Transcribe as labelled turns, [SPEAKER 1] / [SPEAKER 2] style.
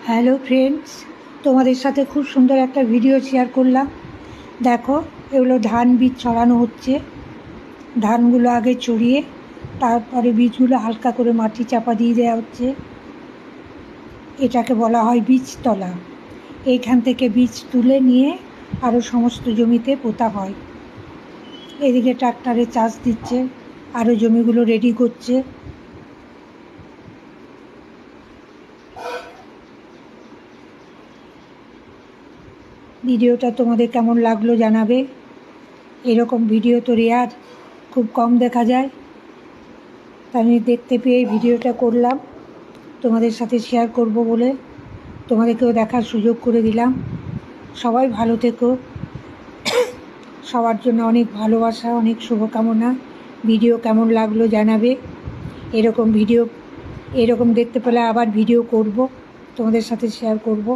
[SPEAKER 1] Hello friends, তোমাদের সাথে খুব সুন্দর একটা ভিডিও শেয়ার করলাম। দেখো, এগুলো ধান বীজ ছড়ানো হচ্ছে। ধানগুলো আগে ছড়িয়ে তারপরে বীজগুলো হালকা করে মাটি চাপা দিয়ে দেওয়া হচ্ছে। এটাকে বলা হয় বীজতলা। এইখান থেকে বীজ তুলে নিয়ে আরও সমস্ত জমিতে পোঁতা হয়। এদিকে ট্রাক্টরে চাষ দিচ্ছে, আরও জমিগুলো রেডি করছে। ভিডিওটা তোমাদের কেমন লাগলো জানাবে। এরকম ভিডিও তো রেয়ার, খুব কম দেখা যায়। তাই আমি দেখতে পেয়ে ভিডিওটা করলাম, তোমাদের সাথে শেয়ার করব বলে তোমাদেরকেও দেখার সুযোগ করে দিলাম। সবাই ভালো থেকো, সবার জন্য অনেক ভালোবাসা, অনেক শুভকামনা। ভিডিও কেমন লাগলো জানাবে। এরকম দেখতে পেলে আবার ভিডিও করব, তোমাদের সাথে শেয়ার করব।